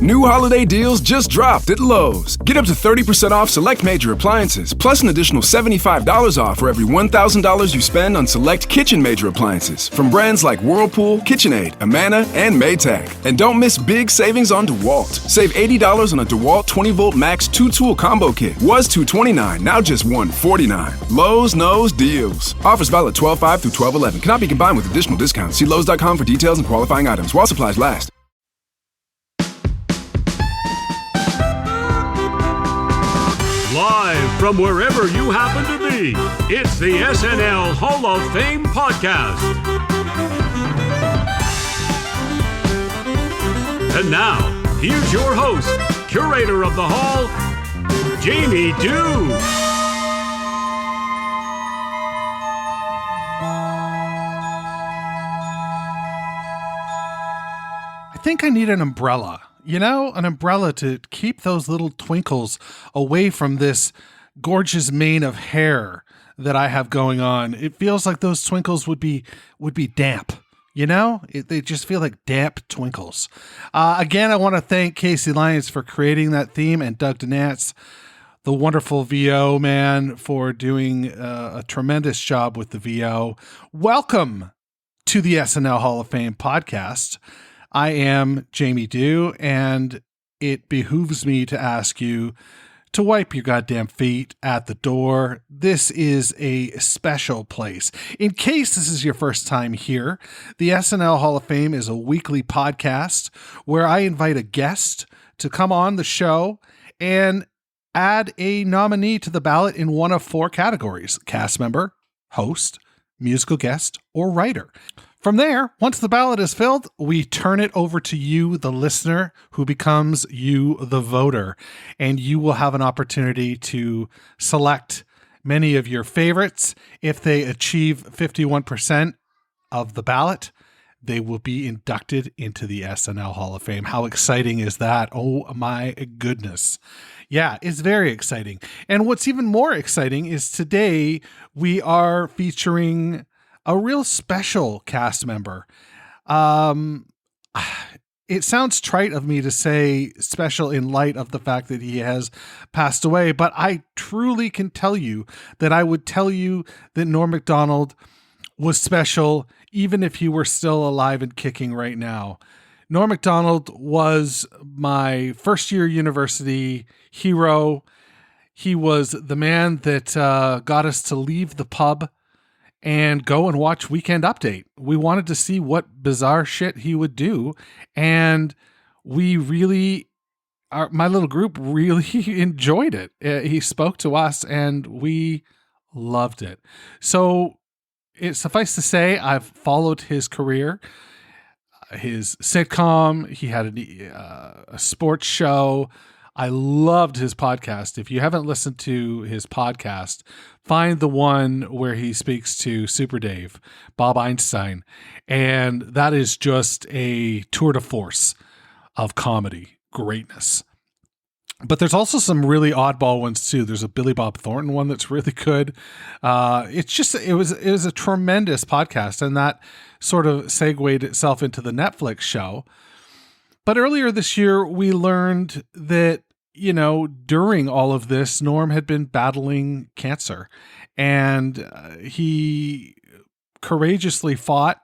New holiday deals just dropped at Lowe's. Get up to 30% off select major appliances, plus an additional $75 off for every $1,000 you spend on select kitchen major appliances from brands like Whirlpool, KitchenAid, Amana, and Maytag. And don't miss big savings on DeWalt. Save $80 on a DeWalt 20-volt max 2-tool combo kit. Was $229, now just $149. Lowe's knows deals. Offers valid 12/5 through 12/11. Cannot be combined with additional discounts. See Lowes.com for details and qualifying items while supplies last. Live from wherever you happen to be, it's the SNL Hall of Fame podcast. And now, here's your host, curator of the Hall, Jamie Dew. I think I need an umbrella. You know, an umbrella to keep those little twinkles away from this gorgeous mane of hair that I have going on. It feels like those twinkles would be damp. You know, they just feel like damp twinkles. Again, I want to thank Casey Lyons for creating that theme, and Doug Denatz, the wonderful VO man, for doing a tremendous job with the VO. Welcome to the SNL Hall of Fame podcast. I am Jamie Dew, and it behooves me to ask you to wipe your goddamn feet at the door. This is a special place. In case this is your first time here, the SNL Hall of Fame is a weekly podcast where I invite a guest to come on the show and add a nominee to the ballot in one of four categories: cast member, host, musical guest, or writer. From there, once the ballot is filled, we turn it over to you, the listener, who becomes you, the voter, and you will have an opportunity to select many of your favorites. If they achieve 51% of the ballot, they will be inducted into the SNL Hall of Fame. How exciting is that? Oh my goodness. Yeah, it's very exciting. And what's even more exciting is today we are featuring a real special cast member. It sounds trite of me to say special in light of the fact that he has passed away, but I truly can tell you that I would tell you that Norm Macdonald was special even if he were still alive and kicking right now. Norm Macdonald was my first year university hero. He was the man that got us to leave the pub and go and watch Weekend Update. We wanted to see what bizarre shit he would do. And we really, my little group really enjoyed it. He spoke to us and we loved it. So it suffice to say, I've followed his career, his sitcom. He had a sports show. I loved his podcast. If you haven't listened to his podcast, find the one where he speaks to Super Dave, Bob Einstein. And that is just a tour de force of comedy greatness. But there's also some really oddball ones too. There's a Billy Bob Thornton one that's really good. It was a tremendous podcast, and that sort of segued itself into the Netflix show. But earlier this year, we learned that, you know, during all of this, Norm had been battling cancer, and he courageously fought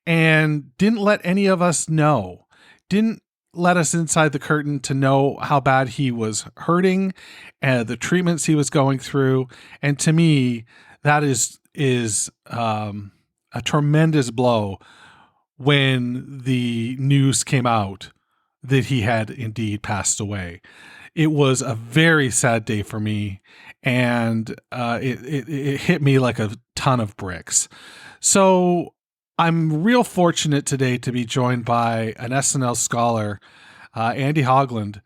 and didn't let any of us know, didn't let us inside the curtain to know how bad he was hurting and the treatments he was going through. And to me, that is a tremendous blow when the news came out that he had indeed passed away. It was a very sad day for me, and it hit me like a ton of bricks. So I'm real fortunate today to be joined by an SNL scholar, Andy Hoglund,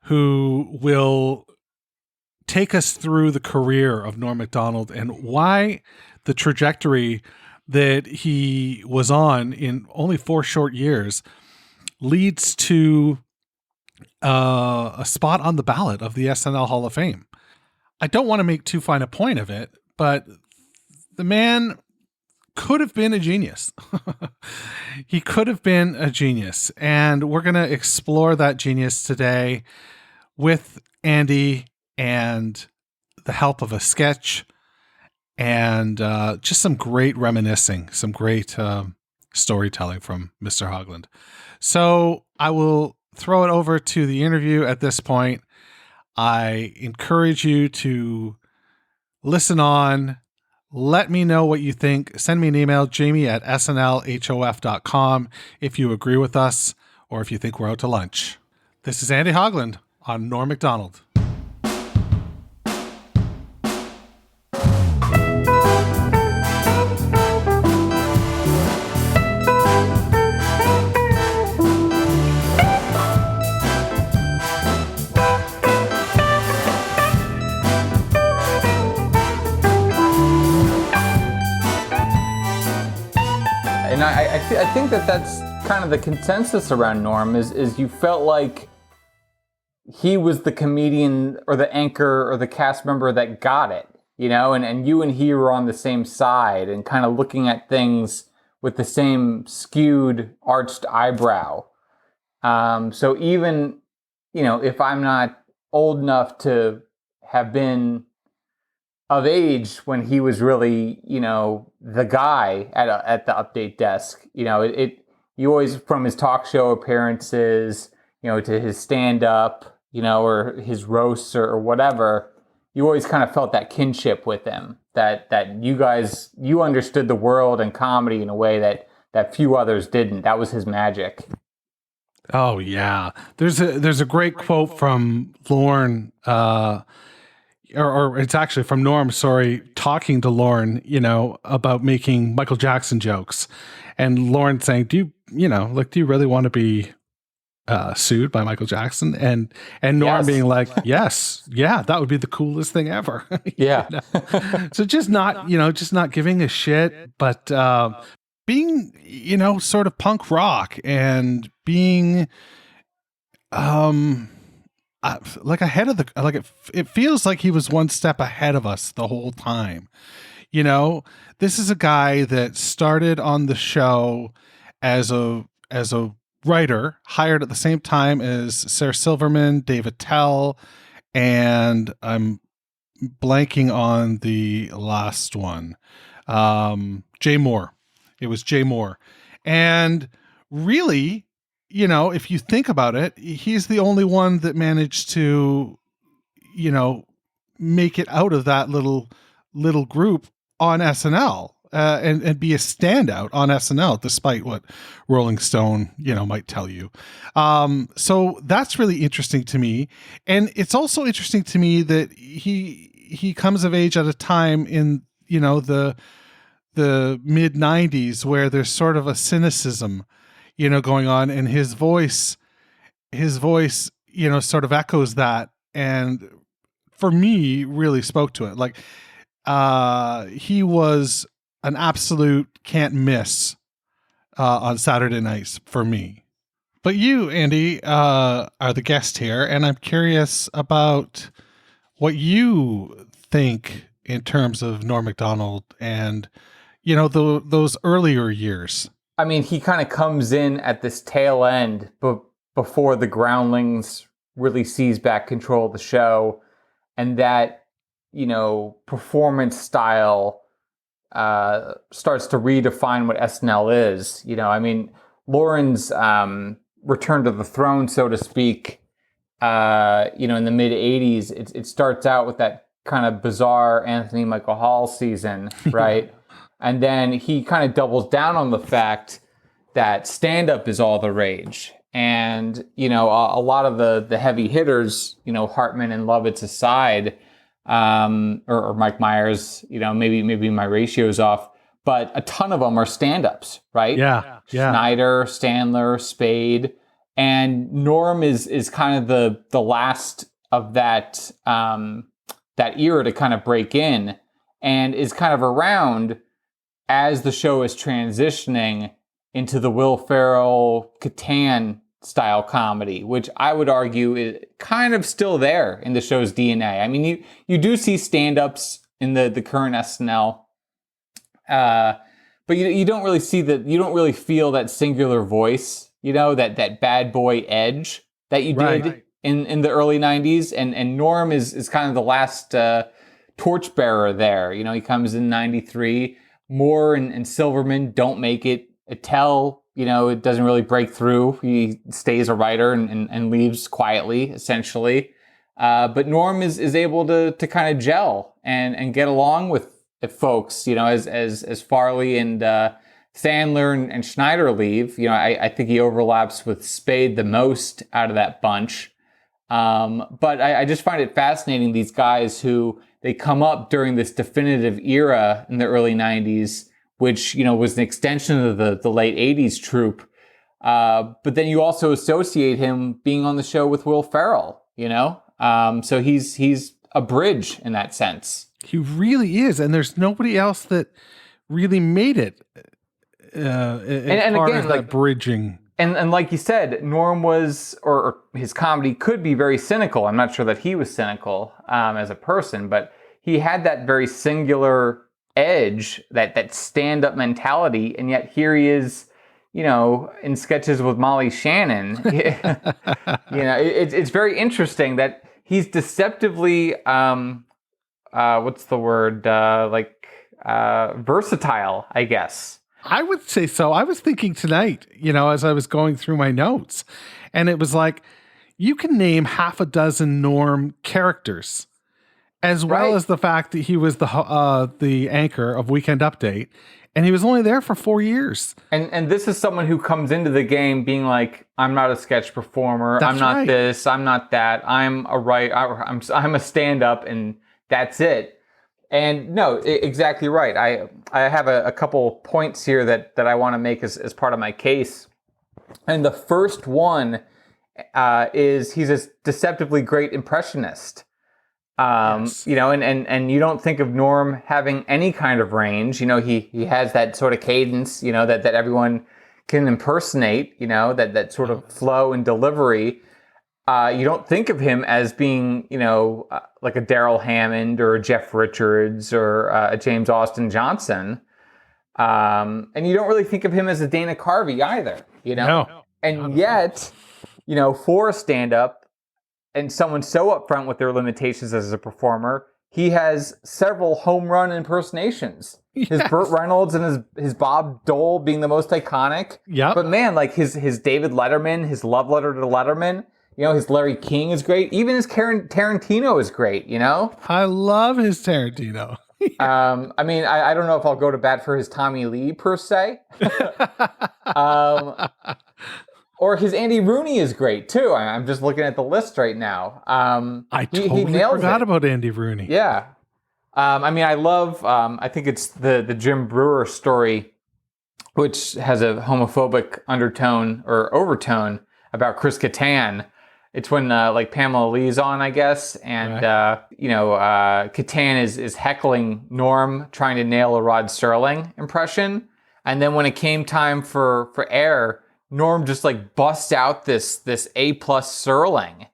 who will take us through the career of Norm Macdonald and why the trajectory that he was on in only 4 short years leads to a spot on the ballot of the SNL Hall of Fame. I don't want to make too fine a point of it, but the man could have been a genius. He could have been a genius. And we're going to explore that genius today with Andy and the help of a sketch and just some great reminiscing, some great storytelling from Mr. Hoglund. So I will throw it over to the interview at this point. I encourage you to listen on. Let me know what you think. Send me an email, jamie@snlhof.com, if you agree with us or if you think we're out to lunch. This is Andy Hoglund on Norm Macdonald. And I think that's kind of the consensus around Norm is you felt like he was the comedian or the anchor or the cast member that got it, and you and he were on the same side and kind of looking at things with the same skewed, arched eyebrow. So even, if I'm not old enough to have been of age when he was really, the guy at the update desk, you always, from his talk show appearances, to his stand-up, or his roasts or whatever, you always kind of felt that kinship with him, that you understood the world and comedy in a way that few others didn't. That was his magic. Oh yeah. There's a great quote from Lorne, or it's actually from Norm, talking to Lorne, about making Michael Jackson jokes, and Lorne saying, do you really want to be sued by Michael Jackson? And Norm being like, yes, yeah, that would be the coolest thing ever. Yeah. So just not giving a shit, but being, sort of punk rock and being like ahead of it feels like he was one step ahead of us the whole time. This is a guy that started on the show as a writer, hired at the same time as Sarah Silverman, Dave Attell, and I'm blanking on the last one, Jay Moore. It was Jay Moore. And really, if you think about it, he's the only one that managed to, make it out of that little group on SNL, and be a standout on SNL, despite what Rolling Stone, might tell you. So that's really interesting to me. And it's also interesting to me that he comes of age at a time in, the mid 90s where there's sort of a cynicism, going on, and his voice, sort of echoes that. And for me, really spoke to it. Like, he was an absolute can't miss, on Saturday nights for me. But you, Andy, are the guest here, and I'm curious about what you think in terms of Norm Macdonald and, those earlier years. I mean, he kind of comes in at this tail end, but before the Groundlings really seize back control of the show, and that, performance style starts to redefine what SNL is. Lauren's return to the throne, so to speak, in the mid 80s, it starts out with that kind of bizarre Anthony Michael Hall season, right? And then he kind of doubles down on the fact that stand-up is all the rage. And, a lot of the heavy hitters, Hartman and Lovitz aside, or Mike Myers, maybe my ratio's off, but a ton of them are stand-ups, right? Yeah. Schneider, Sandler, Spade. And Norm is kind of the last of that era to kind of break in, and is kind of around as the show is transitioning into the Will Ferrell, Catan style comedy, which I would argue is kind of still there in the show's DNA. I mean, you do see stand-ups in the current SNL, but you don't really see you don't really feel that singular voice, that bad boy edge that you did in the early 90s. And Norm is kind of the last torchbearer there. He comes in 93. Moore and Silverman don't make it. Attell, it doesn't really break through. He stays a writer and leaves quietly, essentially. But Norm is able to kind of gel and get along with folks, as Farley and Sandler and Schneider leave. I think he overlaps with Spade the most out of that bunch. But I just find it fascinating, these guys who they come up during this definitive era in the early 90s, which, was an extension of the late 80s troupe. But then you also associate him being on the show with Will Ferrell, so he's a bridge in that sense. He really is. And there's nobody else that really made it. And again, like bridging. And like you said, Norm was, or his comedy could be very cynical. I'm not sure that he was cynical as a person, but he had that very singular edge, that stand-up mentality, and yet here he is, in sketches with Molly Shannon. It's very interesting that he's deceptively, what's the word, versatile, I guess. I would say so. I was thinking tonight, as I was going through my notes, and it was like, you can name half a dozen Norm characters, as well as the fact that he was the anchor of Weekend Update, and he was only there for 4 years. And this is someone who comes into the game being like, I'm not a sketch performer. I'm not this. I'm not that. I'm a writer. I'm a stand-up, and that's it. And no, exactly right. I have a couple points here that I want to make as part of my case. And the first one is he's a deceptively great impressionist. Yes. And you don't think of Norm having any kind of range. He has that sort of cadence, that everyone can impersonate, that sort of flow and delivery. You don't think of him as being, like a Daryl Hammond or a Jeff Richards or a James Austin Johnson. And you don't really think of him as a Dana Carvey either, No. And yet, for a stand-up and someone so upfront with their limitations as a performer, he has several home run impersonations. Yes. His Burt Reynolds and his Bob Dole being the most iconic. Yeah. But man, like his David Letterman, his love letter to Letterman, his Larry King is great. Even his Tarantino is great, I love his Tarantino. I don't know if I'll go to bat for his Tommy Lee per se. Or his Andy Rooney is great too. I'm just looking at the list right now. I totally forgot about Andy Rooney. Yeah. I love, I think it's the Jim Brewer story, which has a homophobic undertone or overtone about Chris Kattan. It's when Pamela Lee's on, I guess, and Kattan is heckling Norm, trying to nail a Rod Serling impression, and then when it came time for air, Norm just busts out this A+ Serling,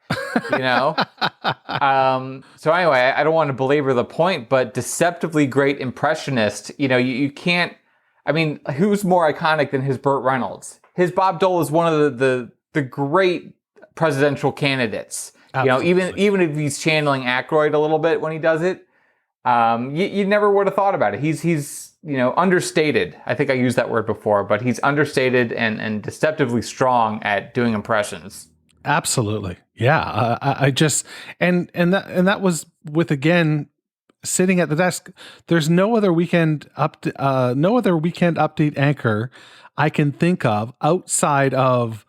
So anyway, I don't want to belabor the point, but deceptively great impressionist. You can't. Who's more iconic than his Burt Reynolds? His Bob Dole is one of the great presidential candidates. Absolutely. Even if he's channeling Aykroyd a little bit when he does it, you never would have thought about it. He's understated. I think I used that word before, but he's understated and deceptively strong at doing impressions. Absolutely. Yeah. I just, and that was with, again, sitting at the desk. There's no other weekend update anchor I can think of outside of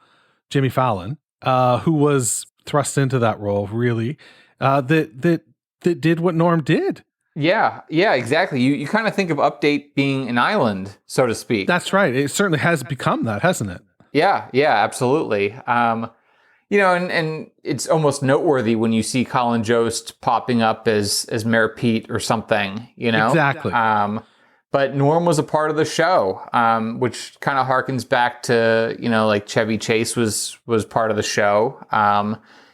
Jimmy Fallon, who was thrust into that role, really, that did what Norm did. Yeah, exactly. You kind of think of Update being an island, so to speak. That's right. It certainly has become that, hasn't it? Yeah, absolutely. And it's almost noteworthy when you see Colin Jost popping up as Mayor Pete or something, Exactly. But Norm was a part of the show, which kind of harkens back to, Chevy Chase was part of the show.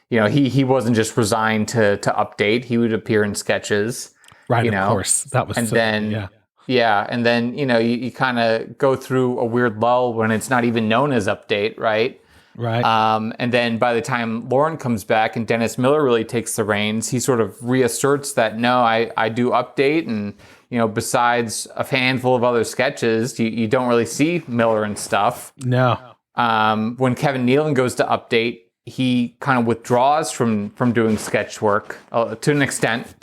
He wasn't just resigned to Update. He would appear in sketches. Right, of course. That was, and then Yeah, and then, you kind of go through a weird lull when it's not even known as Update, right? Right. And then by the time Lauren comes back and Dennis Miller really takes the reins, he sort of reasserts that, no, I do Update, and, besides a handful of other sketches, you don't really see Miller and stuff. No. When Kevin Nealon goes to Update, he kind of withdraws from doing sketch work to an extent.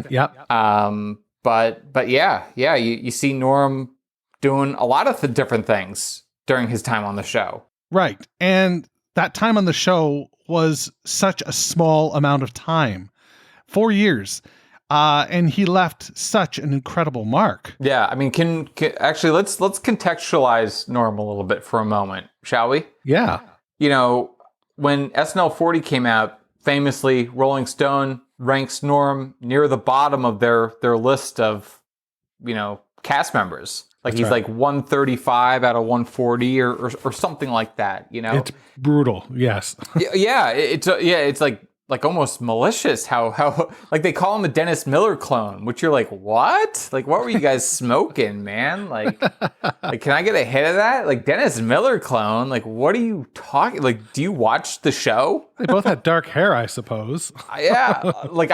Yeah. But yeah, you see Norm doing a lot of different things during his time on the show. Right. And that time on the show was such a small amount of time, 4 years. And he left such an incredible mark. Yeah. I mean, can actually, let's contextualize Norm a little bit for a moment, shall we? Yeah. When SNL 40 came out, famously, Rolling Stone ranks Norm near the bottom of their list of, cast members. Like That's he's right. like 135 out of 140 or something like that, It's brutal. Yes. It's like almost malicious how like they call him a Dennis Miller clone, which you're like, what? Like, what were you guys smoking, man? Like, can I get a hit of that? Like, Dennis Miller clone? Like, what are you talking? Like, do you watch the show? They both had dark hair, I suppose. Yeah. Like,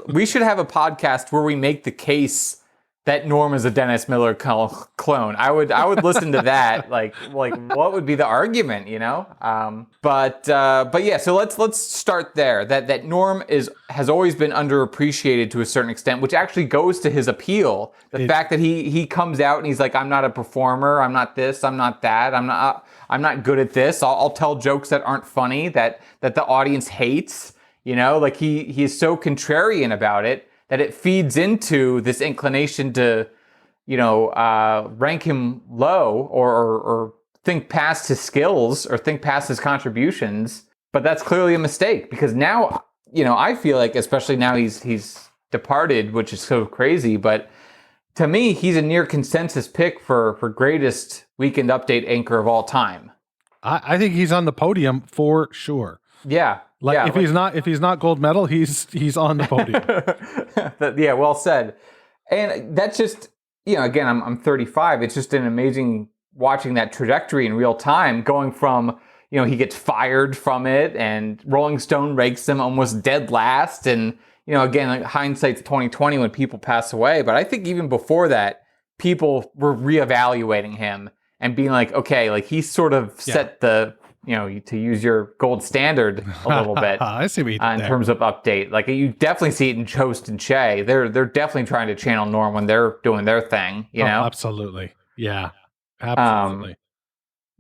we should have a podcast where we make the case that Norm is a Dennis Miller clone. I would listen to that. Like what would be the argument, But yeah, so let's start there. That Norm has always been underappreciated to a certain extent, which actually goes to his appeal. The fact that he comes out and he's like, I'm not a performer, I'm not this, I'm not that, I'm not good at this. I'll tell jokes that aren't funny, that the audience hates. Like he is so contrarian about it that it feeds into this inclination to, rank him low or think past his skills or think past his contributions. But that's clearly a mistake, because now, I feel like, especially now he's departed, which is so crazy. But to me, he's a near consensus pick for greatest Weekend Update anchor of all time. I think he's on the podium for sure. Yeah. If he's not gold medal, he's on the podium. Yeah, well said. And that's just, again, I'm 35. It's just an amazing watching that trajectory in real time, going from, he gets fired from it and Rolling Stone ranks him almost dead last. And, again, like, hindsight's 2020 when people pass away. But I think even before that, people were reevaluating him and being like, okay, like he sort of set the, to use your gold standard a little bit. I see what you did in there. terms of Update. Like, you definitely see it in Chost and Che. They're definitely trying to channel Norm when they're doing their thing, Oh, absolutely. Yeah. Absolutely.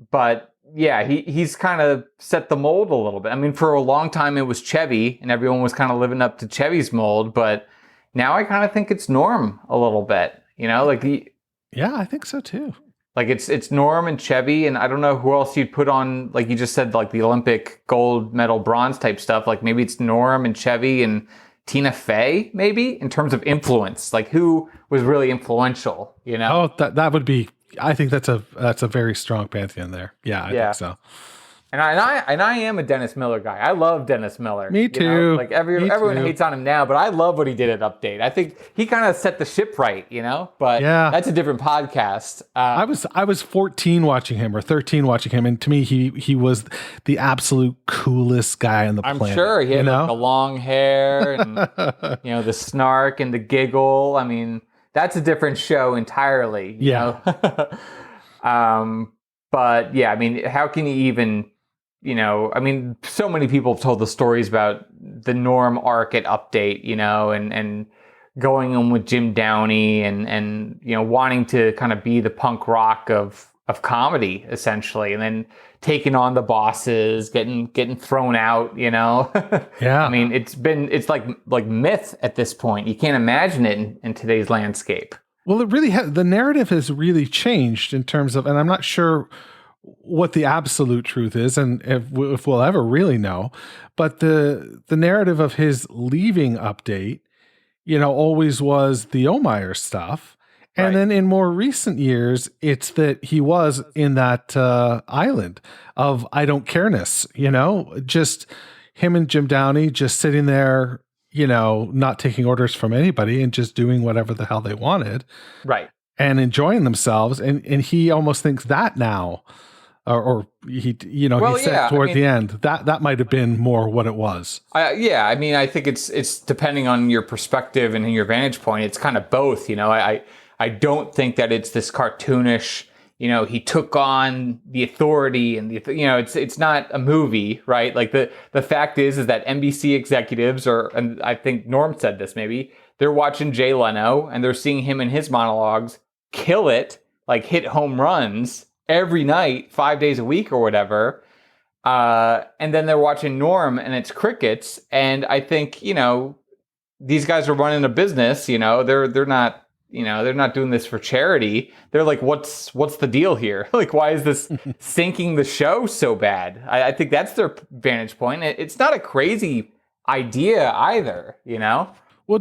But yeah, he's kind of set the mold a little bit. I mean, for a long time it was Chevy and everyone was kind of living up to Chevy's mold, but now I kind of think it's Norm a little bit, Yeah, I think so too. Like it's Norm and Chevy, and I don't know who else you'd put on, like you just said, like the Olympic gold medal bronze type stuff. Like maybe it's Norm and Chevy and Tina Fey, maybe, in terms of influence. Like who was really influential, Oh, that would be, I think that's a very strong pantheon there. Yeah, I think so. And I am a Dennis Miller guy. I love Dennis Miller. Me too. Like everyone hates on him now, but I love what he did at Update. I think he kind of set the ship right, But yeah, that's a different podcast. I was 14 watching him or 13 watching him, and to me he was the absolute coolest guy on the planet. I'm sure he had like, the long hair and the snark and the giggle. I mean, that's a different show entirely. Yeah. But yeah, I mean, how can you even? I mean, so many people have told the stories about the Norm arc at Update, and going on with Jim Downey and wanting to kind of be the punk rock of comedy, essentially, and then taking on the bosses, getting thrown out, Yeah. I mean, it's like myth at this point. You can't imagine it in today's landscape. Well, it really the narrative has really changed in terms of, and I'm not sure what the absolute truth is, and if we'll ever really know, but the narrative of his leaving Update, always was the Omeyer stuff. And then in more recent years, it's that he was in that island of I don't careness, just him and Jim Downey just sitting there, not taking orders from anybody and just doing whatever the hell they wanted. Right. And enjoying themselves. And he almost thinks that now, or he said toward the end that might have been more what it was. I think it's depending on your perspective and your vantage point. It's kind of both, I don't think that it's this cartoonish, he took on the authority and it's not a movie, right? Like the fact is that NBC executives and I think Norm said this maybe, they're watching Jay Leno and they're seeing him in his monologues kill it, like hit home runs every night, 5 days a week or whatever. And then they're watching Norm and it's crickets. And I think, these guys are running a business, they're not, they're not doing this for charity. They're like, what's the deal here? Like, why is this sinking the show so bad? I think that's their vantage point. It's not a crazy idea either, Well,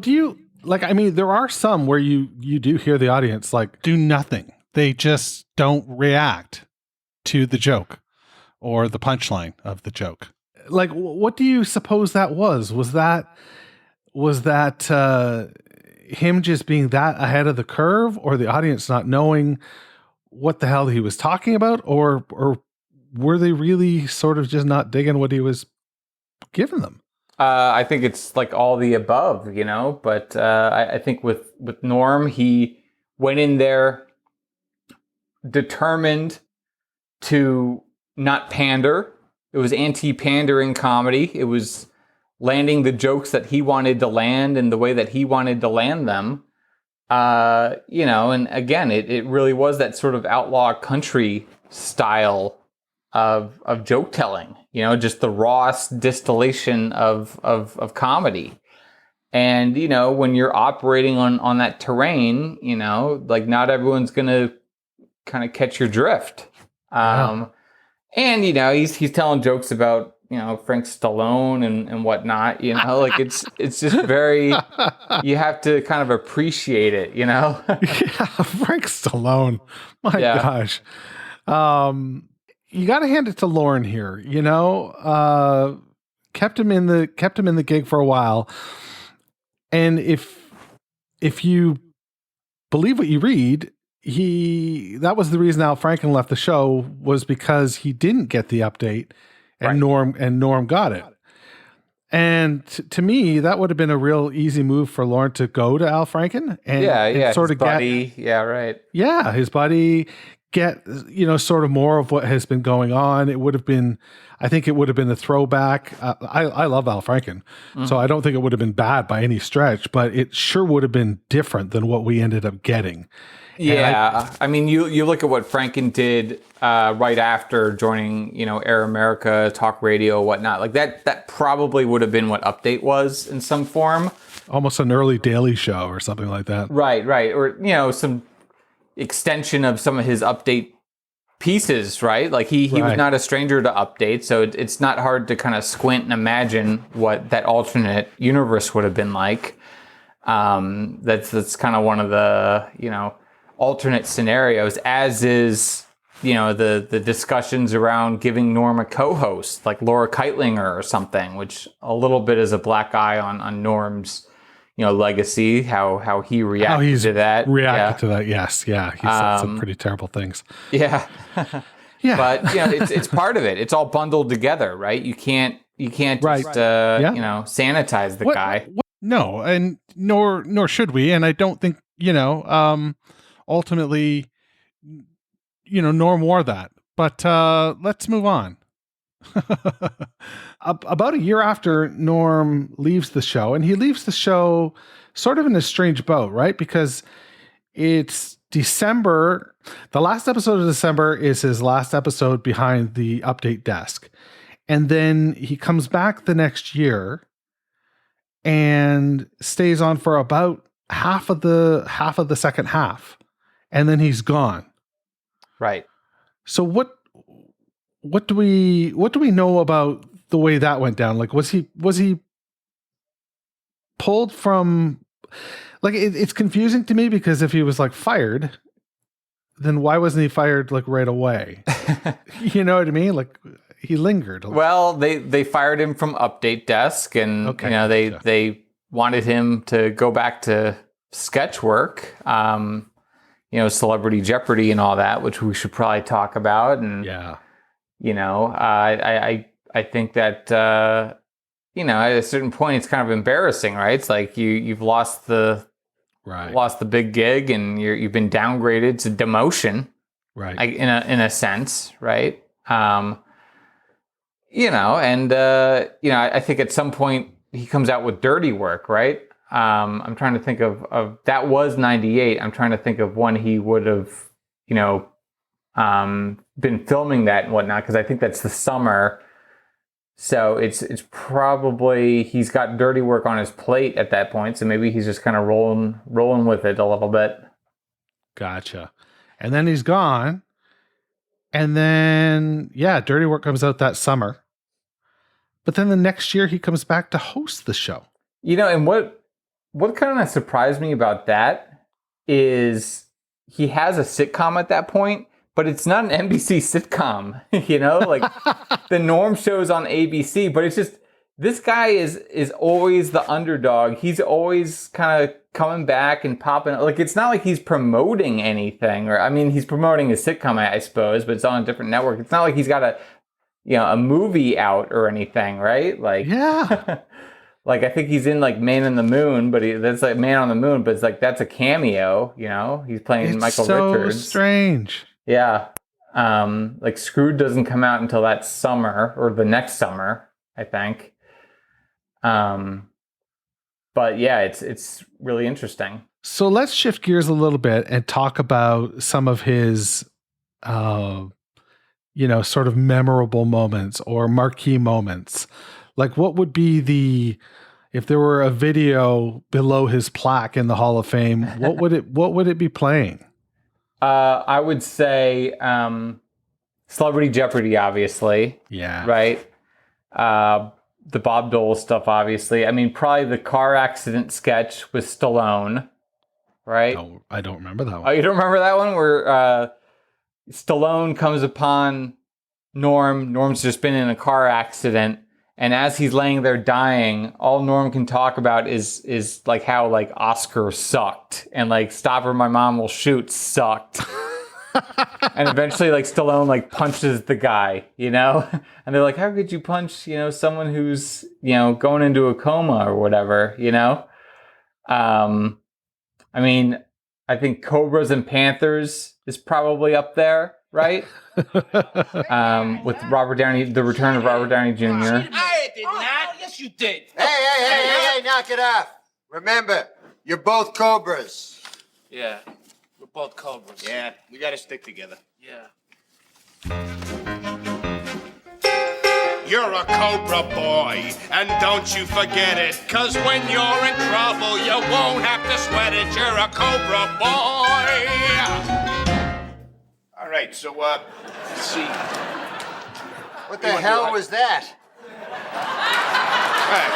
there are some where you do hear the audience like do nothing. They just don't react to the joke or the punchline of the joke. Like, what do you suppose that was? Was that him just being that ahead of the curve, or the audience not knowing what the hell he was talking about, or were they really sort of just not digging what he was giving them? I think it's like all the above, but I think with Norm, he went in there determined to not pander. It was anti-pandering comedy. It was landing the jokes that he wanted to land in the way that he wanted to land them. And again, it really was that sort of outlaw country style of joke telling, just the rawest distillation of comedy. And, when you're operating on that terrain, like not everyone's going to kind of catch your drift. And, he's telling jokes about, Frank Stallone and whatnot, like it's just very, you have to kind of appreciate it, Yeah, Frank Stallone. My gosh. You got to hand it to Lorne here, kept him in the gig for a while. And if you believe what you read, that was the reason Al Franken left the show, was because he didn't get the update. And right. Norm got it. And to me, that would have been a real easy move for Lorne to go to Al Franken and sort of buddy. His buddy, get, sort of more of what has been going on. I think it would have been a throwback. I love Al Franken, so I don't think it would have been bad by any stretch, but it sure would have been different than what we ended up getting. Yeah, you look at what Franken did right after joining, Air America, talk radio, whatnot. Like that probably would have been what Update was in some form. Almost an early Daily Show or something like that. Right. Or, some extension of some of his Update pieces, right? Like he was not a stranger to Update, so it's not hard to kind of squint and imagine what that alternate universe would have been like. That's kind of one of the, alternate scenarios, as is, the discussions around giving Norm a co-host, like Laura Keitlinger or something, which a little bit is a black eye on Norm's, legacy, how he reacted to that. Yes. Yeah. He said some pretty terrible things. Yeah. Yeah. But, it's part of it. It's all bundled together, right? You can't just, sanitize the guy. No, and nor should we. And I don't think, ultimately, Norm wore that. But let's move on. About a year after Norm leaves the show, and he leaves the show sort of in a strange boat, right? Because it's December. The last episode of December is his last episode behind the Update desk. And then he comes back the next year and stays on for about half of the second half. And then he's gone. Right. So what do we know about the way that went down? Like, was he pulled from, like, it's confusing to me, because if he was like fired, then why wasn't he fired like right away? You know what I mean? Like, he lingered. Well, they fired him from Update desk, and they wanted him to go back to sketch work, Celebrity Jeopardy and all that, which we should probably talk about. And I think that at a certain point it's kind of embarrassing, right? It's like you've lost the big gig and you've been downgraded to demotion, right? In a sense, right? I think at some point he comes out with Dirty Work, right? I'm trying to think of that was 98. I'm trying to think of when he would have, been filming that and whatnot, because I think that's the summer. So it's probably he's got Dirty Work on his plate at that point. So maybe he's just kind of rolling with it a little bit. Gotcha. And then he's gone. And then, Dirty Work comes out that summer. But then the next year he comes back to host the show. And what kind of surprised me about that is he has a sitcom at that point, but it's not an NBC sitcom, like the Norm show's on ABC, but it's just, this guy is always the underdog. He's always kind of coming back and popping. Like, it's not like he's promoting anything, he's promoting a sitcom, I suppose, but it's on a different network. It's not like he's got a movie out or anything, right? Like, yeah. Like, I think he's in, like, Man on the Moon, but that's like Man on the Moon, but it's like, that's a cameo, He's playing Michael Richards. It's so strange. Yeah. Like, Screwed doesn't come out until that summer, or the next summer, I think. But yeah, it's really interesting. So let's shift gears a little bit and talk about some of his, sort of memorable moments or marquee moments. Like, what would be if there were a video below his plaque in the Hall of Fame, what would it be playing? I would say Celebrity Jeopardy, obviously. Yeah. Right? The Bob Dole stuff, obviously. Probably the car accident sketch with Stallone, right? I don't remember that one. Oh, you don't remember that one? Where Stallone comes upon Norm. Norm's just been in a car accident. And as he's laying there dying, all Norm can talk about is like how like Oscar sucked and like Stop or My Mom Will Shoot sucked. And eventually like Stallone like punches the guy, And they're like, how could you punch, someone who's, going into a coma or whatever, I think Cobras and Panthers is probably up there, right? With Robert Downey, the return of Robert Downey Jr. I did not. Yes, you did. Hey, knock it off. Remember, you're both Cobras. Yeah, we're both Cobras. Yeah, we gotta stick together. Yeah. You're a Cobra boy, and don't you forget it, 'cause when you're in trouble, you won't have to sweat it. You're a Cobra boy. All right, so, let's see. What the hell was that? Hey,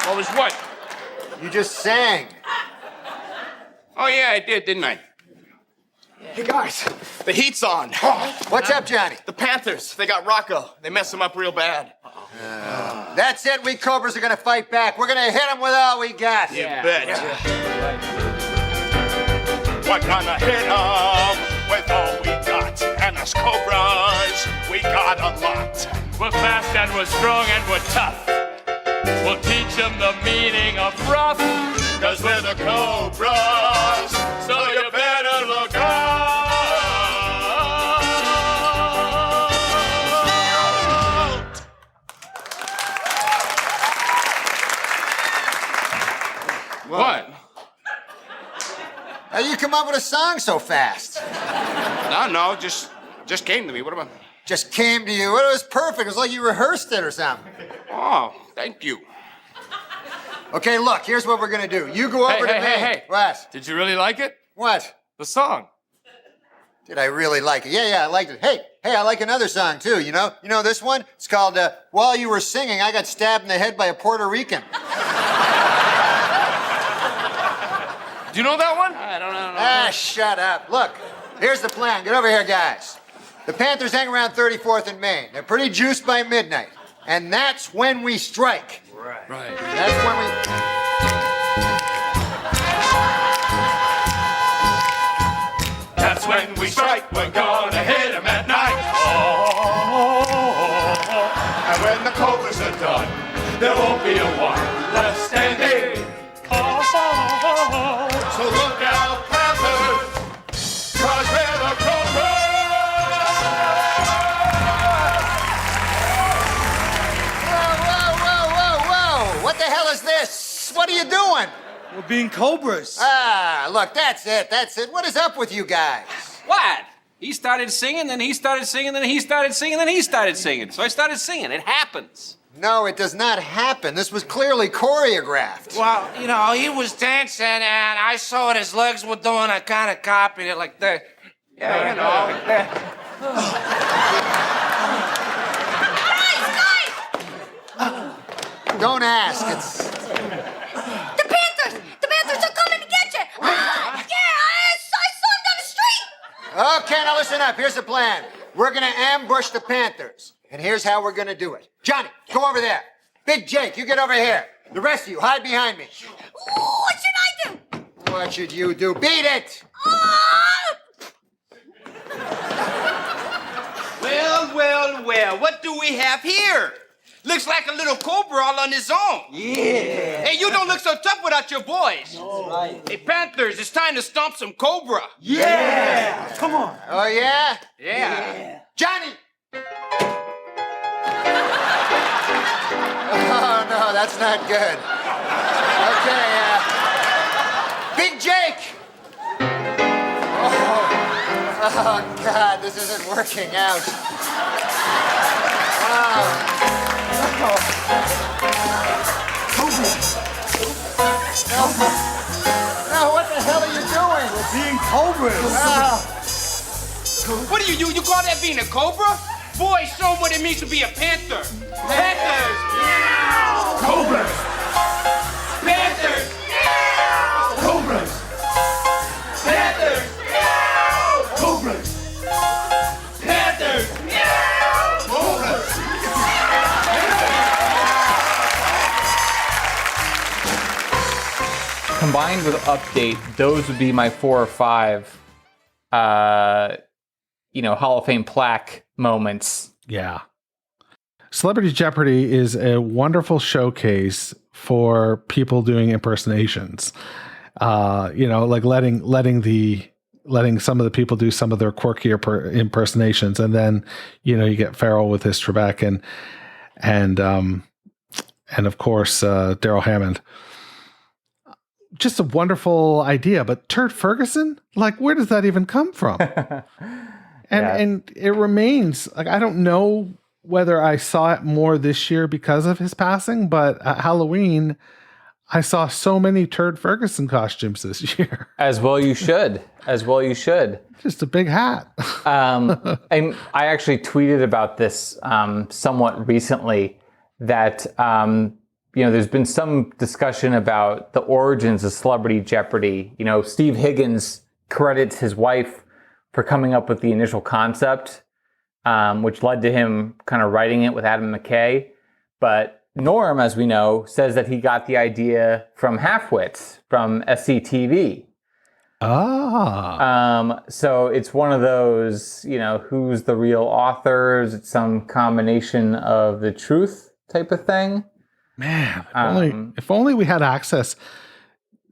what was what? You just sang. Oh, yeah, I did, didn't I? Hey guys, the heat's on. What's up, Johnny? The Panthers, they got Rocco. They messed him up real bad. That's it, we Cobras are gonna fight back. We're gonna hit them with all we got. You bet. We're gonna hit 'em with all we got. And as Cobras, we got a lot. We're fast and we're strong and we're tough. We'll teach them the meaning of rough. 'Cause we're the Cobras, so you better look out. What? How you come up with a song so fast? No, just came to me. What about? Just came to you. It was perfect. It was like you rehearsed it or something. Oh, thank you. Okay, look, here's what we're gonna do. You go over to me. Hey. What? Did you really like it? What? The song. Did I really like it? Yeah, I liked it. Hey, I like another song too, You know this one? It's called, While You Were Singing, I Got Stabbed in the Head by a Puerto Rican. Do you know that one? I don't know. Shut up. Look, here's the plan. Get over here, guys. The Panthers hang around 34th and Main. They're pretty juiced by midnight. And that's when we strike. Right. That's when we... 'Cause when we strike, we're gonna hit 'em at night. And when the cobras are done, there won't be a one left standing. So look out, Panthers, 'cause we're the cobras. Whoa. What the hell is this? What are you doing? We're being cobras. Ah, look, that's it. What is up with you guys? What? He started singing, then he started singing, then he started singing, then he started singing. So I started singing. It happens. No, it does not happen. This was clearly choreographed. Well, you know, he was dancing, and I saw what his legs were doing. I kind of copied it like that. Yeah, you know, like that. Guys! Don't ask. It's... The Panthers are coming to get you! Yeah, I saw them down the street! Okay, now listen up. Here's the plan. We're gonna ambush the Panthers. And here's how we're gonna do it. Johnny, go over there. Big Jake, you get over here. The rest of you, hide behind me. What should I do? What should you do? Beat it! Well, what do we have here? Looks like a little cobra all on his own. Yeah. Hey, you don't look so tough without your boys. No. Right. Hey, Panthers, it's time to stomp some cobra. Yeah. Come on. Oh, yeah? Yeah. Johnny! Oh, no, that's not good. Okay, Big Jake! Oh, God, this isn't working out. Wow. No, what the hell are you doing? We're being cobras. What do you call that being a cobra? Boy, show 'em what it means to be a panther. Panthers! Meow! Cobras! Panthers! Meow! Cobras! Panthers! Meow! Cobras! Panthers! Meow! Cobras! Combined with Update, those would be my 4 or 5, Hall of Fame plaque moments. Yeah. Celebrity Jeopardy is a wonderful showcase for people doing impersonations. Like letting some of the people do some of their quirkier impersonations, and then you get Farrell with his Trebek and of course Daryl Hammond. Just a wonderful idea, but Turd Ferguson, like, where does that even come from? And it remains like, I don't know whether I saw it more this year because of his passing, but at Halloween, I saw so many Turd Ferguson costumes this year. As well you should. Just a big hat. And I actually tweeted about this somewhat recently that, there's been some discussion about the origins of Celebrity Jeopardy. Steve Higgins credits his wife for coming up with the initial concept, which led to him kind of writing it with Adam McKay. But Norm, as we know, says that he got the idea from Halfwits, from SCTV. So it's one of those, who's the real authors? It's some combination of the truth type of thing. Man, if only we had access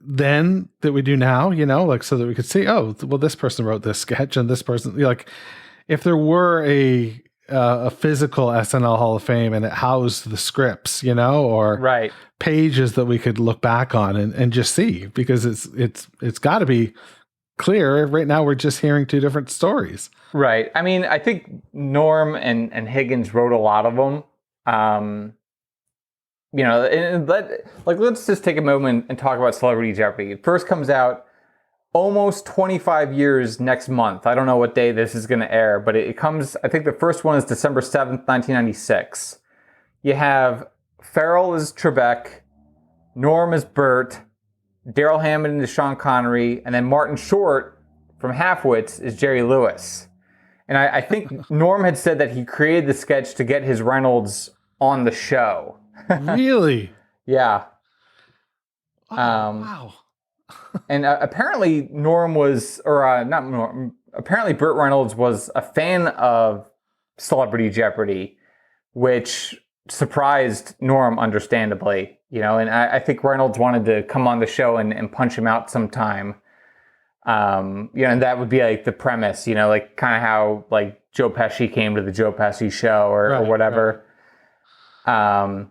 then that we do now, so that we could see, this person wrote this sketch and this person, if there were a physical SNL Hall of Fame and it housed the scripts, or right pages that we could look back on and just see, because it's got to be clear. Right now, we're just hearing two different stories. Right. I mean, I think Norm and Higgins wrote a lot of them. Let's just take a moment and talk about Celebrity Jeopardy. It first comes out almost 25 years next month. I don't know what day this is going to air, but it comes, I think the first one is December 7th, 1996. You have Farrell as Trebek, Norm as Burt, Daryl Hammond as Sean Connery, and then Martin Short from Halfwits is Jerry Lewis. And I think Norm had said that he created the sketch to get his Reynolds on the show. Really? Yeah. Wow. And apparently Norm was, or not Norm, apparently Burt Reynolds was a fan of Celebrity Jeopardy, which surprised Norm, understandably, and I think Reynolds wanted to come on the show and punch him out sometime. And that would be like the premise, like kind of how like Joe Pesci came to the Joe Pesci show or whatever. Right.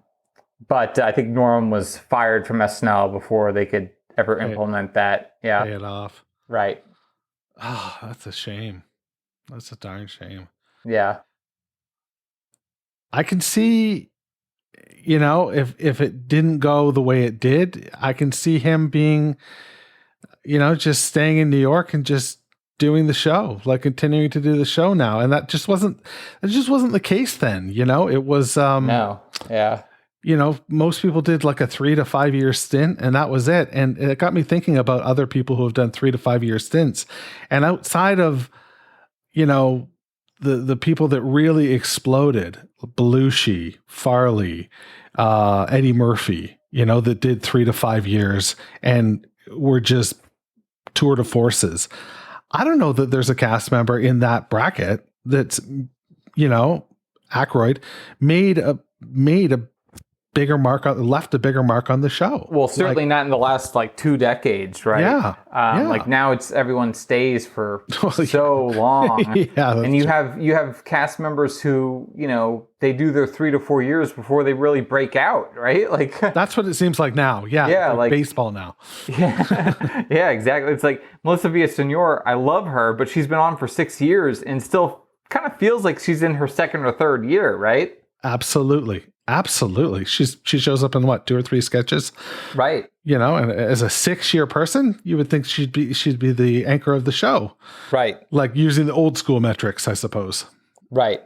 But I think Norm was fired from SNL before they could ever implement that. Yeah. Pay it off. Right. Oh, that's a shame. That's a darn shame. Yeah. I can see, if it didn't go the way it did, I can see him being, just staying in New York and just doing the show, like continuing to do the show now. And that just wasn't the case then, it was, no. Yeah. Most people did like a 3 to 5 year stint and that was it. And it got me thinking about other people who have done 3 to 5 year stints. And outside of, the people that really exploded, Belushi, Farley, Eddie Murphy, that did 3 to 5 years and were just tour de forces. I don't know that there's a cast member in that bracket that's, Aykroyd made a bigger mark left a bigger mark on the show. Well, certainly not in the last 2 decades, right? Yeah. Like now it's everyone stays for so long. And you have cast members who, they do their 3 to 4 years before they really break out, right? Like that's what it seems like now. Yeah. Yeah. Like baseball now. Yeah. Yeah, exactly. It's like Melissa Villaseñor, I love her, but she's been on for 6 years and still kind of feels like she's in her second or third year, right? Absolutely. She shows up in 2 or 3 sketches, right? And as a 6-year person, you would think she'd be the anchor of the show, right? Like using the old school metrics, I suppose, right?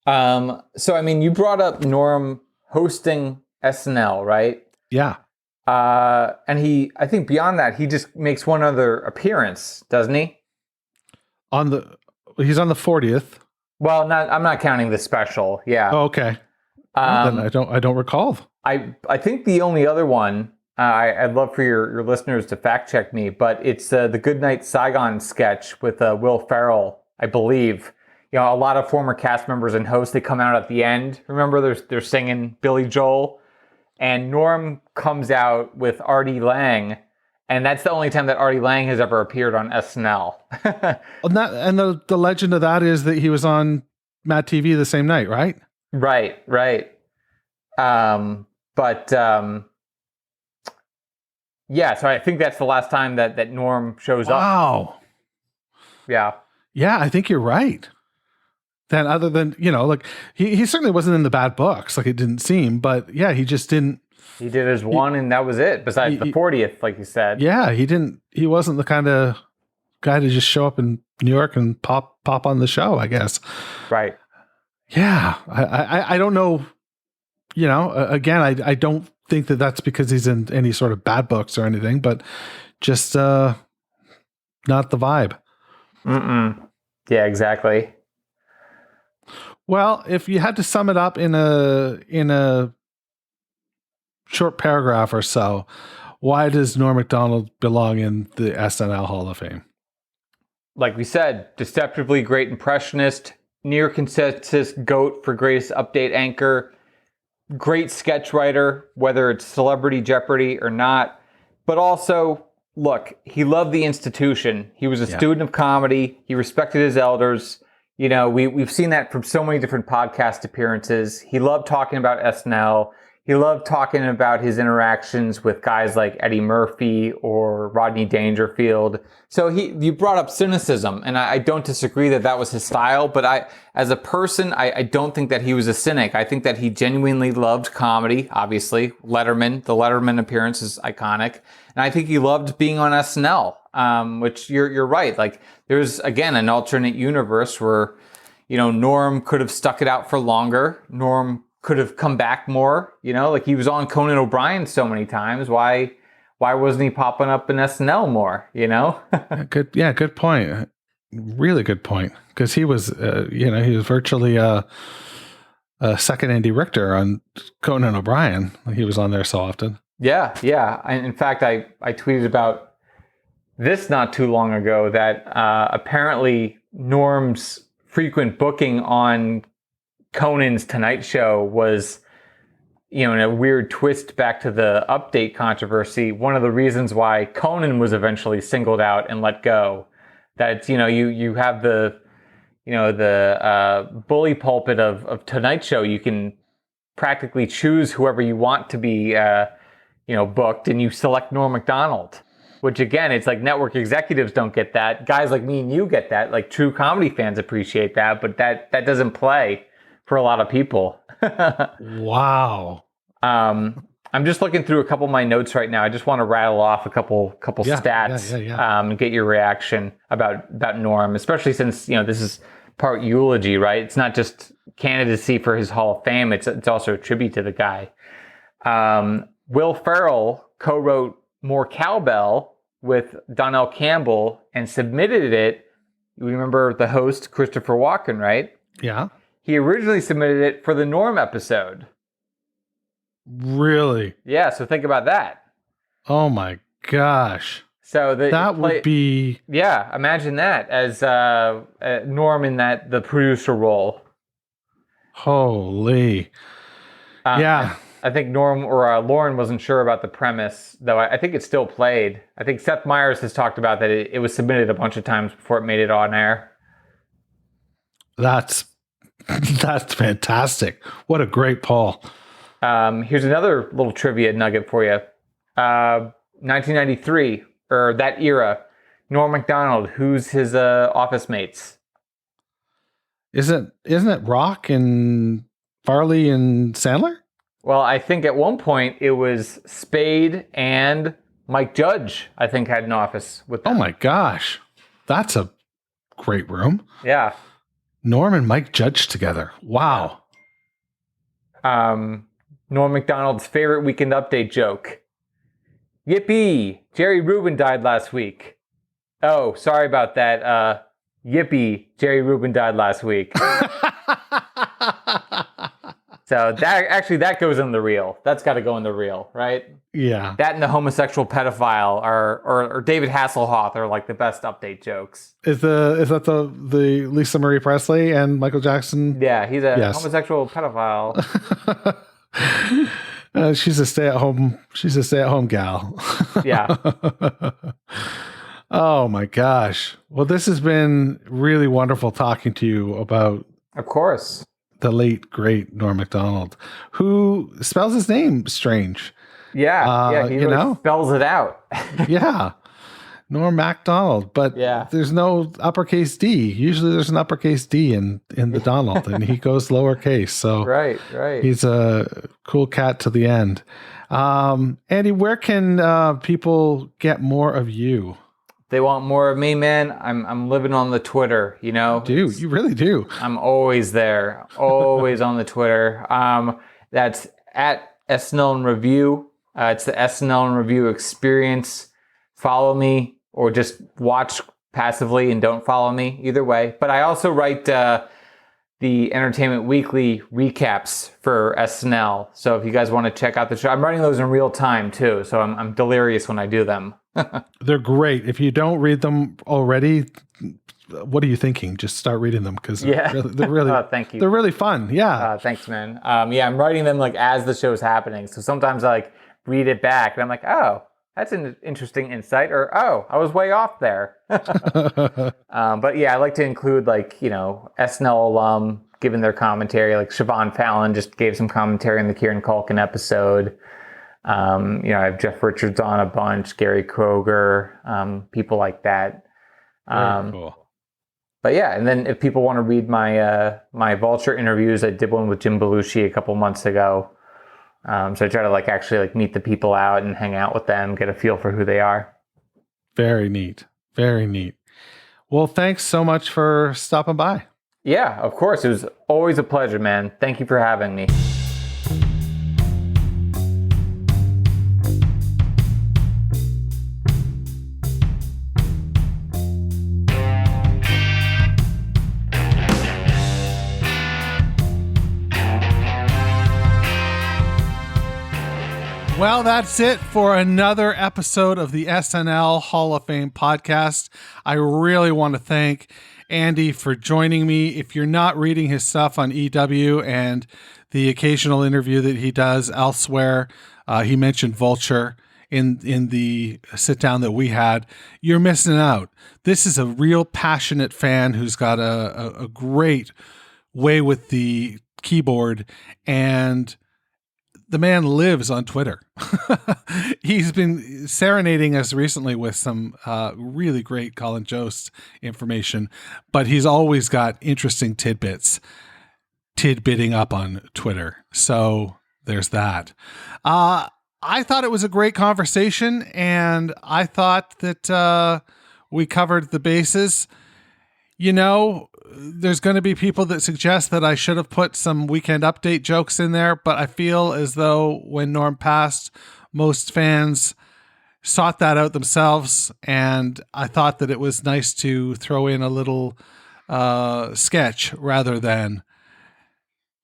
So I mean, you brought up Norm hosting SNL, right? Yeah. And I think beyond that, he just makes one other appearance, doesn't he? He's on the 40th. Well, I'm not counting the special. Yeah. Oh, okay. Then I don't recall. I think the only other one, I'd love for your listeners to fact check me, but it's the Goodnight Saigon sketch with Will Ferrell, I believe. A lot of former cast members and hosts, they come out at the end. Remember, they're singing Billy Joel, and Norm comes out with Artie Lang, and that's the only time that Artie Lang has ever appeared on SNL. And the legend of that is that he was on Mad TV the same night, right? Right. Yeah, so I think that's the last time that Norm shows up. Wow. Yeah. Yeah, I think you're right. Then other than, he certainly wasn't in the bad books, like it didn't seem, but yeah, he just didn't. He did his one and that was it, besides the 40th, like you said. Yeah, he wasn't the kind of guy to just show up in New York and pop on the show, I guess. Right. Yeah, I don't know. Again, I don't think that that's because he's in any sort of bad books or anything, but just not the vibe. Yeah, exactly. Well, if you had to sum it up in a short paragraph or so, why does Norm Macdonald belong in the SNL Hall of Fame? Like we said, deceptively great impressionist, near consensus GOAT for greatest update anchor, great sketch writer, whether it's Celebrity Jeopardy or not. But also, look, he loved the institution. He was a student of comedy. He respected his elders. We've seen that from so many different podcast appearances. He loved talking about SNL. He loved talking about his interactions with guys like Eddie Murphy or Rodney Dangerfield. So you brought up cynicism, and I don't disagree that was his style, but as a person, I don't think that he was a cynic. I think that he genuinely loved comedy, obviously. The Letterman appearance is iconic. And I think he loved being on SNL, which you're right. Like, there's, again, an alternate universe where, Norm could have stuck it out for longer. Norm could have come back more, like he was on Conan O'Brien so many times. Why wasn't he popping up in SNL more, Good point. Really good point. Because he was, he was virtually a second Andy Richter on Conan O'Brien. He was on there so often. Yeah. In fact, I tweeted about this not too long ago that apparently Norm's frequent booking on Conan's Tonight Show was, in a weird twist back to the update controversy, one of the reasons why Conan was eventually singled out and let go. That, you have the bully pulpit of Tonight Show. You can practically choose whoever you want to be, booked, and you select Norm Macdonald. Which again, it's like network executives don't get that. Guys like me and you get that. Like true comedy fans appreciate that, but that doesn't play for a lot of people. Wow. I'm just looking through a couple of my notes right now. I just want to rattle off a couple stats and get your reaction about Norm, especially since this is part eulogy, right? It's not just candidacy for his Hall of Fame. It's also a tribute to the guy. Will Ferrell co-wrote More Cowbell with Donnell Campbell and submitted it. You remember the host, Christopher Walken, right? Yeah. He originally submitted it for the Norm episode. Really? Yeah, so think about that. Oh my gosh. So that would be... Yeah, imagine that as Norm in the producer role. Holy. Yeah. I think Norm or Lauren wasn't sure about the premise, though I think it still played. I think Seth Meyers has talked about that it was submitted a bunch of times before it made it on air. That's fantastic. What a great poll. Here's another little trivia nugget for you. 1993, or that era, Norm Macdonald, who's his office mates? Isn't it Rock and Farley and Sandler? Well, I think at one point it was Spade and Mike Judge, I think, had an office with them. Oh my gosh. That's a great room. Yeah. Norm and Mike Judge together. Wow. Norm Macdonald's favorite Weekend Update joke. Yippee! Jerry Rubin died last week. Oh, sorry about that. Yippee! Jerry Rubin died last week. So that goes in the reel. That's got to go in the reel, right? Yeah. That and the homosexual pedophile or David Hasselhoff are like the best update jokes. Is that the Lisa Marie Presley and Michael Jackson? Yeah, he's a homosexual pedophile. She's a stay-at-home gal. Yeah. Oh my gosh. Well, this has been really wonderful talking to you about, of course, the late great Norm Macdonald, who spells his name strange. Yeah, he really spells it out. Yeah. Norm Macdonald, but there's no uppercase D. Usually there's an uppercase D in the Donald, and he goes lowercase. So right. He's a cool cat to the end. Andy, where can people get more of you? They want more of me, man. I'm living on the Twitter, You really do. I'm always there, always on the Twitter. That's at SNL in Review. It's the SNL in Review experience. Follow me or just watch passively and don't follow me. Either way. But I also write the Entertainment Weekly recaps for SNL. So if you guys want to check out the show, I'm writing those in real time too. So I'm delirious when I do them. They're great. If you don't read them already, what are you thinking? Just start reading them because they're really thank you. They're really fun. Yeah. Thanks, man. I'm writing them like as the show's happening. So sometimes I like read it back and I'm like, oh, that's an interesting insight, or oh, I was way off there. But yeah, I like to include like, SNL alum giving their commentary. Like Siobhan Fallon just gave some commentary in the Kieran Culkin episode. I have Jeff Richards on a bunch, Gary Kroger, people like that. Very cool. But yeah, and then if people want to read my my Vulture interviews, I did one with Jim Belushi a couple months ago. So I try to actually meet the people out and hang out with them, get a feel for who they are. Very neat. Very neat. Well, thanks so much for stopping by. Yeah, of course. It was always a pleasure, man. Thank you for having me. Well, that's it for another episode of the SNL Hall of Fame podcast. I really want to thank Andy for joining me. If you're not reading his stuff on EW and the occasional interview that he does elsewhere, he mentioned Vulture in the sit down that we had, you're missing out. This is a real passionate fan who's got a great way with the keyboard, and the man lives on Twitter. He's been serenading us recently with some really great Colin Jost information, but he's always got interesting tidbitting up on Twitter. So there's that. I thought it was a great conversation, and I thought that we covered the bases. You know, there's going to be people that suggest that I should have put some Weekend Update jokes in there, but I feel as though when Norm passed, most fans sought that out themselves, and I thought that it was nice to throw in a little sketch rather than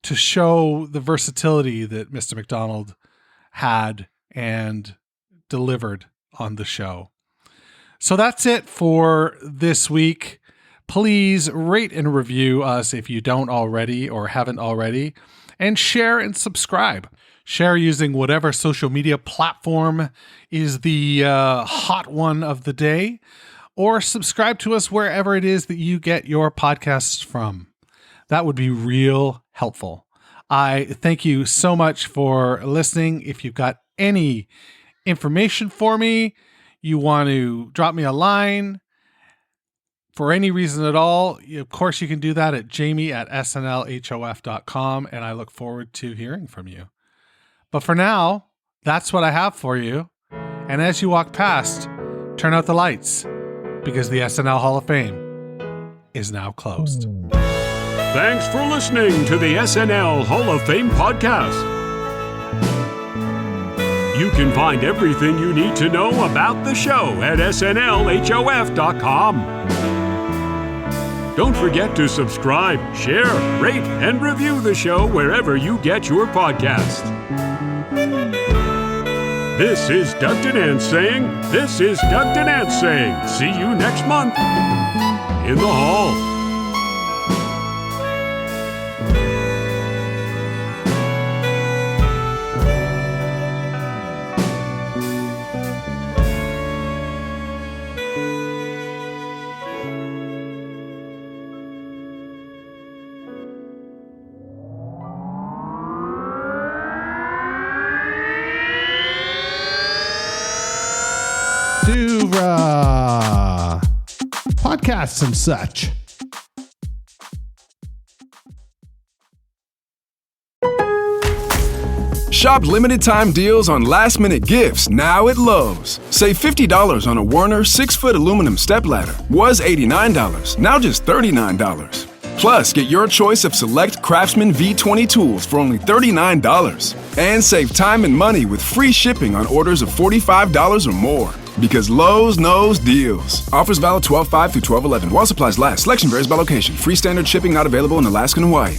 to show the versatility that Mr. Macdonald had and delivered on the show. So that's it for this week. Please rate and review us if you don't already or haven't already, and share and subscribe. Share using whatever social media platform is the hot one of the day, or subscribe to us wherever it is that you get your podcasts from. That would be real helpful. I thank you so much for listening. If you've got any information for me, you want to drop me a line, for any reason at all, of course, you can do that at jamie@snlhof.com, and I look forward to hearing from you. But for now, that's what I have for you. And as you walk past, turn out the lights, because the SNL Hall of Fame is now closed. Thanks for listening to the SNL Hall of Fame podcast. You can find everything you need to know about the show at snlhof.com. Don't forget to subscribe, share, rate, and review the show wherever you get your podcast. This is Doug Denant saying, this is Doug Denant saying, see you next month in the hall. Podcasts and such. Shop limited time deals on last minute gifts now at Lowe's. Save $50 on a Werner 6-foot aluminum stepladder. Was $89, now just $39. Plus, get your choice of select Craftsman V20 tools for only $39. And save time and money with free shipping on orders of $45 or more. Because Lowe's knows deals. Offers valid 12/5 through 12/11. While supplies last. Selection varies by location. Free standard shipping not available in Alaska and Hawaii.